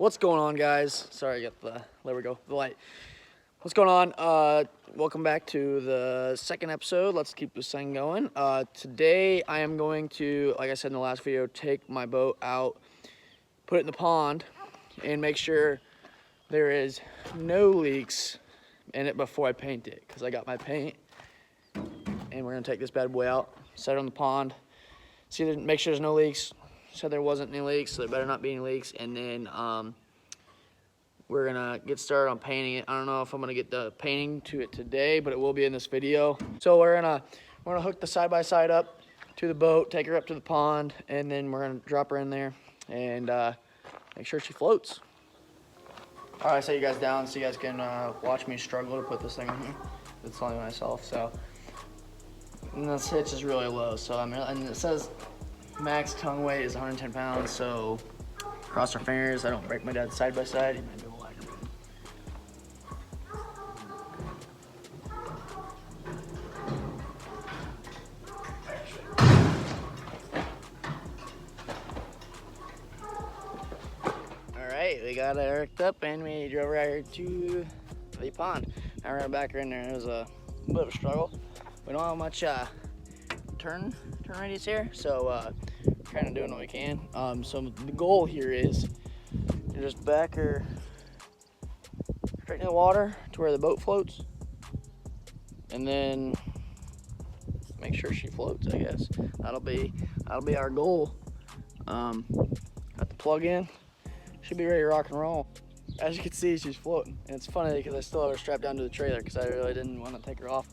What's going on, guys? Sorry, I got there we go, the light. What's going on? Welcome back to the second episode. Let's keep this thing going. Today I am going to, like I said in the last video, take my boat out, put it in the pond, and make sure there is no leaks in it before I paint it, because I got my paint. And we're gonna take this bad boy out, set it on the pond, make sure there's no leaks. Said there wasn't any leaks, so there better not be any leaks. And then we're gonna get started on painting it. I don't know if I'm gonna get the painting to it today, but it will be in this video. So we're gonna hook the side-by-side up to the boat, take her up to the pond, and then we're gonna drop her in there and make sure she floats. All right, I set you guys down so you guys can watch me struggle to put this thing in here. It's only myself, so. And this hitch is really low, so and it says max tongue weight is 110 pounds, so cross our fingers I don't break my dad's side by side. He might be able to like it. All right, we got it hooked up and we drove right here to the pond. Now we're gonna back her in there. It was a bit of a struggle. We don't have much turn radius here, so kind of doing what we can. So the goal here is to just back her straight in the water to where the boat floats, and then make sure she floats. I guess that'll be our goal. Got the plug in, should be ready to rock and roll. As you can see, she's floating, and it's funny because I still have her strapped down to the trailer because I really didn't want to take her off.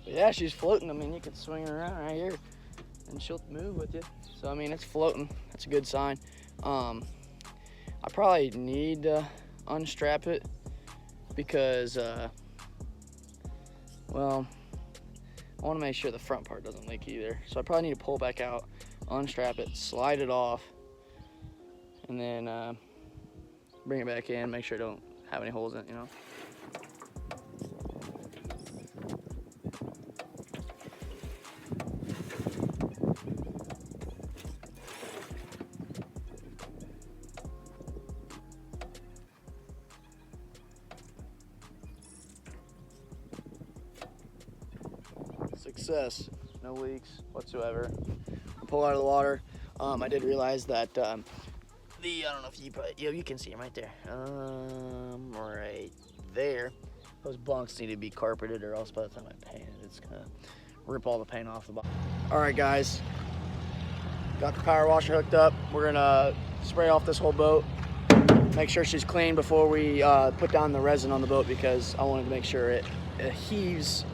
But yeah, she's floating. I mean, you can swing her around right here and she'll move with you. So I mean, it's floating. That's a good sign. I probably need to unstrap it because well, I want to make sure the front part doesn't leak either. So I probably need to pull back out, unstrap it, slide it off, and then bring it back in, make sure I don't have any holes in it, you know. Success, no leaks whatsoever. Pull out of the water. I did realize that I don't know if you can see them right there. Right there. Those bunks need to be carpeted, or else by the time I paint it, it's gonna rip all the paint off the bottom. All right, guys. Got the power washer hooked up. We're gonna spray off this whole boat. Make sure she's clean before we put down the resin on the boat, because I wanted to make sure it heaves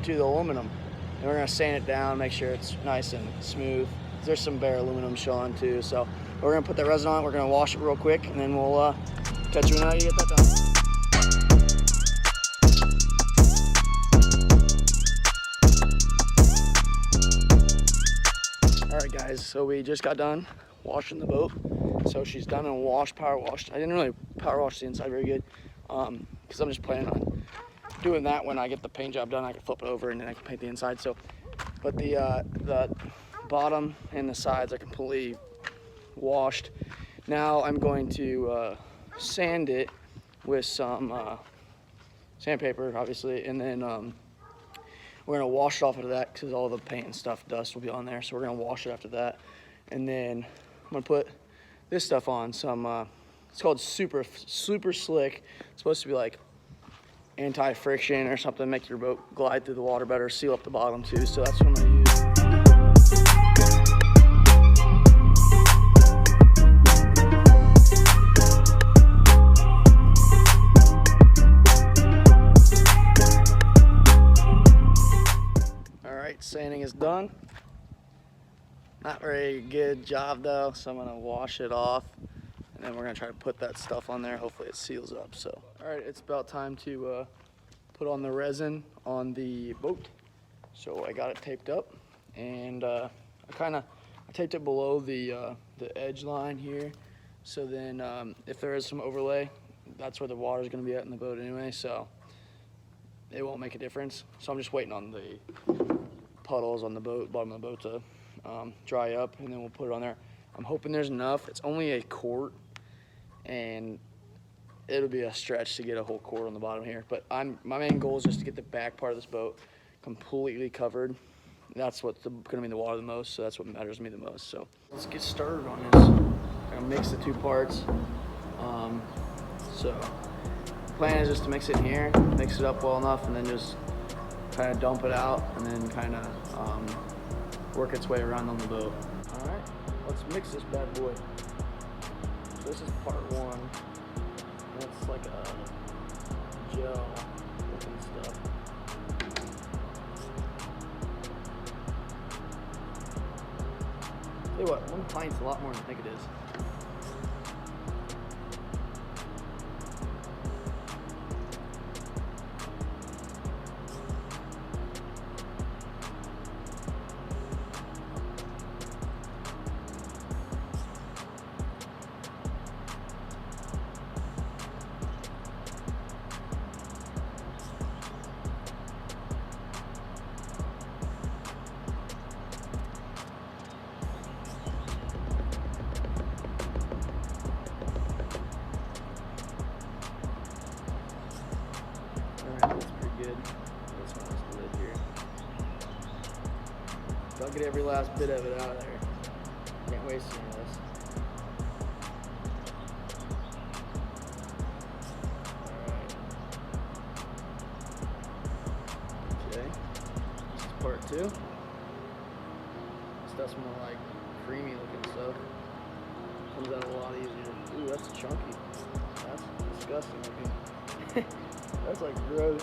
to the aluminum. And we're gonna sand it down, make sure it's nice and smooth. There's some bare aluminum showing too, so we're gonna put that resin on. We're gonna wash it real quick, and then we'll catch you when you get that done. All right, guys. So we just got done washing the boat. So she's done and washed, power washed. I didn't really power wash the inside very good, because I'm just planning on doing that when I get the paint job done. I can flip it over and then I can paint the inside. So, but the bottom and the sides are completely washed. Now I'm going to sand it with some sandpaper, obviously, and then we're gonna wash it off after that, because all the paint and stuff, dust will be on there. So we're gonna wash it after that, and then I'm gonna put this stuff on. Some it's called super slick. It's supposed to be like anti-friction or something, make your boat glide through the water better, seal up the bottom too. So that's what I'm gonna use. All right, sanding is done. Not very good job though, so I'm gonna wash it off, and then we're gonna try to put that stuff on there. Hopefully it seals up. So, all right, it's about time to put on the resin on the boat. So I got it taped up, and I taped it below the edge line here. So then if there is some overlay, that's where the water is gonna be at in the boat anyway. So it won't make a difference. So I'm just waiting on the puddles on the boat, bottom of the boat to dry up, and then we'll put it on there. I'm hoping there's enough. It's only a quart, and it'll be a stretch to get a whole cord on the bottom here. But my main goal is just to get the back part of this boat completely covered. That's what's going to be in the water the most, so that's what matters to me the most. So let's get started on this. I'm gonna mix the two parts. So the plan is just to mix it in here, mix it up well enough, and then just kind of dump it out, and then kind of work its way around on the boat. All right, let's mix this bad boy. So this is part one. That's like a gel looking stuff. Tell you what, 1 pint's a lot more than I think it is. Alright, that's pretty good. This one is the lid here. I'll get every last bit of it out of there. Can't waste any of this. Alright. Okay. This is part two. Stuff's more like creamy looking stuff. Comes out a lot easier. Ooh, that's chunky. That's disgusting looking. That's like gross.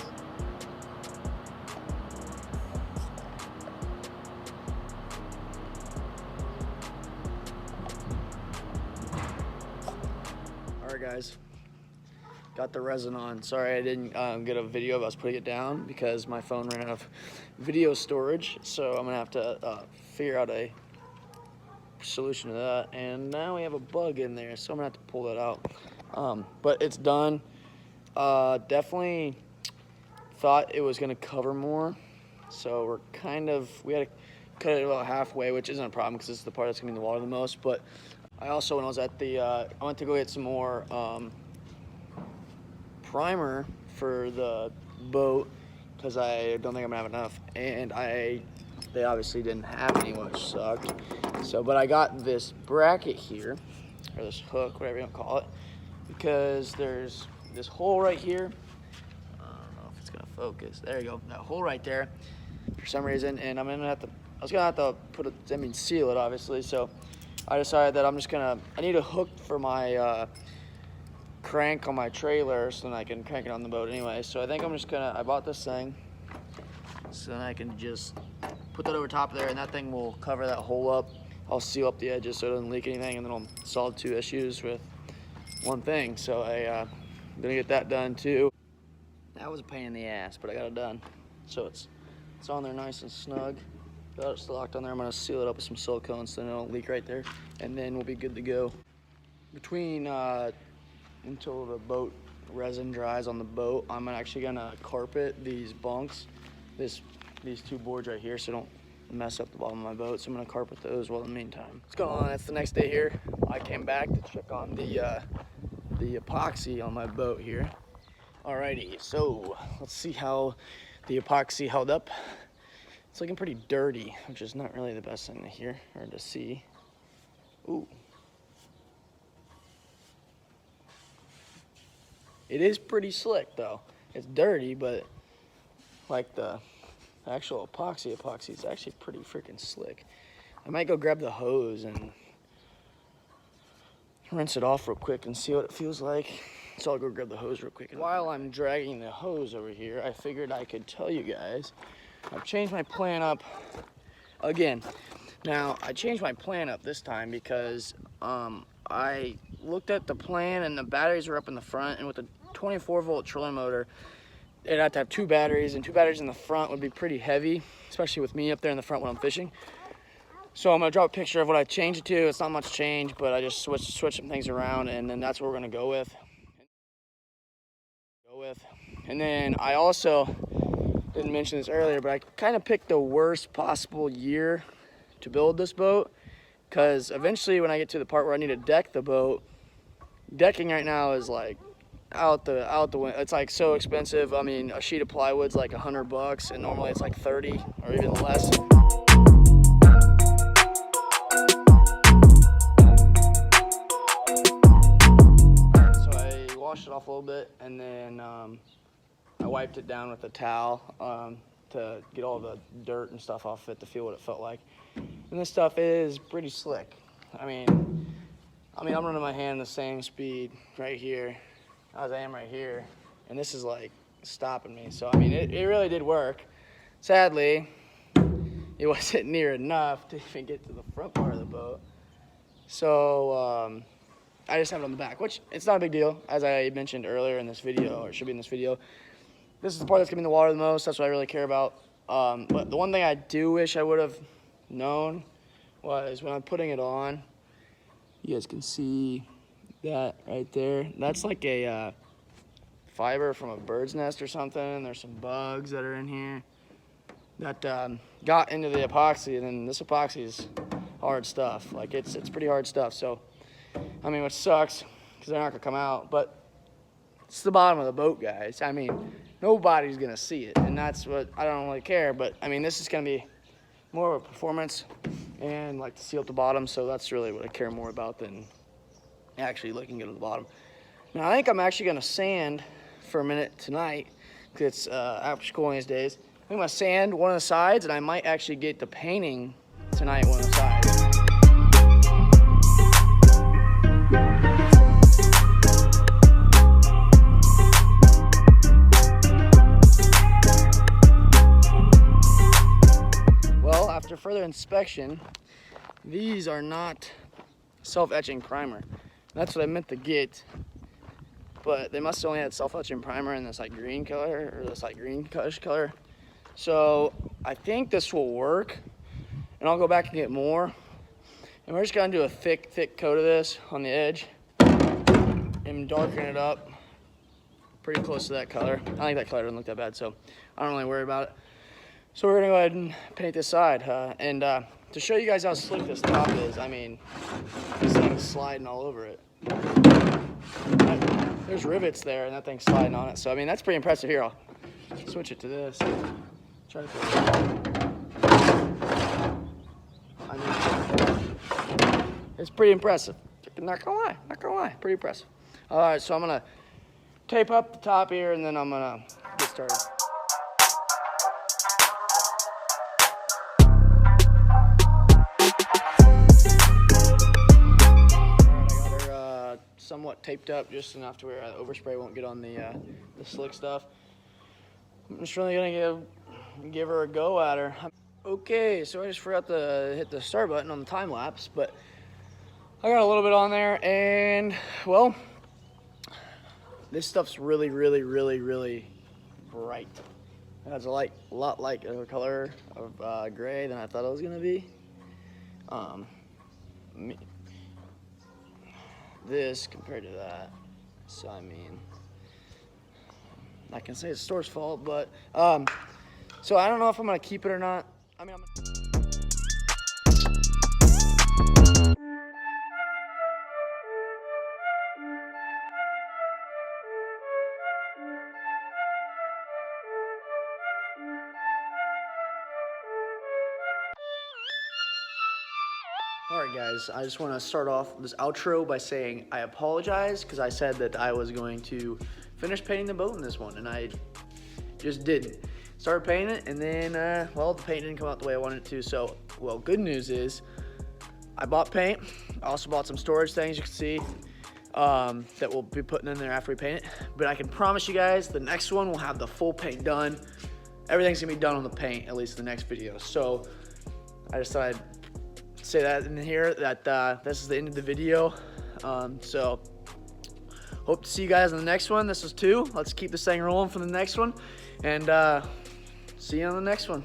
Alright guys, got the resin on. Sorry I didn't get a video of us putting it down because my phone ran out of video storage, so I'm gonna have to figure out a solution to that. And now we have a bug in there, so I'm gonna have to pull that out. But it's done. Definitely thought it was gonna cover more, so we had to cut it about halfway, which isn't a problem because this is the part that's gonna be in the water the most. But I also, when I was at the I went to go get some more primer for the boat because I don't think I'm gonna have enough, and they obviously didn't have any, which sucked. So but I got this bracket here, or this hook, whatever you want to call it, because there's this hole right here. I don't know if it's gonna focus. There you go, that hole right there for some reason, and I was gonna have to seal it obviously. So I decided that I need a hook for my crank on my trailer so then I can crank it on the boat anyway. So I think I bought this thing so then I can just put that over top there, and that thing will cover that hole up. I'll seal up the edges so it doesn't leak anything, and then I'll solve 2 issues with one thing. So I'm gonna get that done too. That was a pain in the ass, but I got it done. So it's on there nice and snug. Got it locked on there. I'm gonna seal it up with some silicone so then it won't leak right there, and then we'll be good to go. Between until the boat resin dries on the boat, I'm actually gonna carpet these bunks, these 2 boards right here, so don't mess up the bottom of my boat. So I'm gonna carpet those while in the meantime. What's going on? It's the next day here. I came back to check on the epoxy on my boat here. Alrighty, so let's see how the epoxy held up. It's looking pretty dirty, which is not really the best thing to hear or to see. Ooh. It is pretty slick though. It's dirty, but like the actual epoxy is actually pretty freaking slick. I might go grab the hose and rinse it off real quick and see what it feels like. So I'll go grab the hose real quick. And while I'm dragging the hose over here, I figured I could tell you guys, I've changed my plan up again. Now, I changed my plan up this time because I looked at the plan and the batteries were up in the front, and with a 24-volt trolling motor, it'd have to have 2 batteries, and 2 batteries in the front would be pretty heavy, especially with me up there in the front when I'm fishing. So I'm gonna drop a picture of what I changed it to. It's not much change, but I just switched some things around, and then that's what we're gonna go with. And then I also didn't mention this earlier, but I kind of picked the worst possible year to build this boat, because eventually when I get to the part where I need to deck the boat, decking right now is like out the window. It's like so expensive. I mean, a sheet of plywood's like $100, and normally it's like 30 or even less. So I washed it off a little bit, and then I wiped it down with a towel to get all the dirt and stuff off it to feel what it felt like. And this stuff is pretty slick. I mean, I'm running my hand the same speed right here as I am right here, and this is like stopping me. So I mean, it really did work. Sadly, it wasn't near enough to even get to the front part of the boat. So I just have it on the back, which it's not a big deal. As I mentioned earlier in this video, or it should be in this video, this is the part that's gonna be in the water the most. That's what I really care about. But the one thing I do wish I would have known was when I'm putting it on, you guys can see that right there. That's like a fiber from a bird's nest or something. There's some bugs that are in here that got into the epoxy, and then this epoxy is hard stuff. Like it's pretty hard stuff. So, I mean, which sucks because they're not gonna come out, but it's the bottom of the boat, guys. I mean, nobody's gonna see it, and that's what I don't really care. But I mean, this is gonna be more of a performance and like to seal at the bottom, so that's really what I care more about than actually looking good at the bottom. Now I think I'm actually gonna sand for a minute tonight because it's after school these days. I'm gonna sand one of the sides, and I might actually get the painting tonight one of the sides. Well, after further inspection, these are not self-etching primer. That's what I meant to get, but they must have only had self-etching primer in this like green color, or this like green-ish color. So I think this will work, and I'll go back and get more. And we're just gonna do a thick coat of this on the edge and darken it up pretty close to that color. I think that color doesn't look that bad, so I don't really worry about it. So we're gonna go ahead and paint this side, and to show you guys how slick this top is, I mean, this thing's sliding all over it. There's rivets there, and that thing's sliding on it. So I mean, that's pretty impressive. Here, I'll switch it to this. Try to put it. I mean, it's pretty impressive. Not gonna lie, pretty impressive. All right, so I'm gonna tape up the top here, and then I'm gonna get started. Somewhat taped up just enough to where overspray won't get on the slick stuff. I'm just really gonna give her a go at her. Okay, so I just forgot to hit the start button on the time lapse, but I got a little bit on there, and well, this stuff's really bright. It has a lot lighter color of gray than I thought it was gonna be. This compared to that, so I mean, I can say it's the store's fault, but so I don't know if I'm gonna keep it or not. I mean, Alright guys, I just want to start off this outro by saying I apologize because I said that I was going to finish painting the boat in this one, and I just didn't. Started painting it, and then, well, the paint didn't come out the way I wanted it to. So, well, good news is I bought paint. I also bought some storage things you can see that we'll be putting in there after we paint it. But I can promise you guys the next one will have the full paint done. Everything's going to be done on the paint, at least the next video. So I just thought I'd say that in here, that this is the end of the video. So hope to see you guys in the next one. This was 2. Let's keep this thing rolling for the next one, and see you on the next one.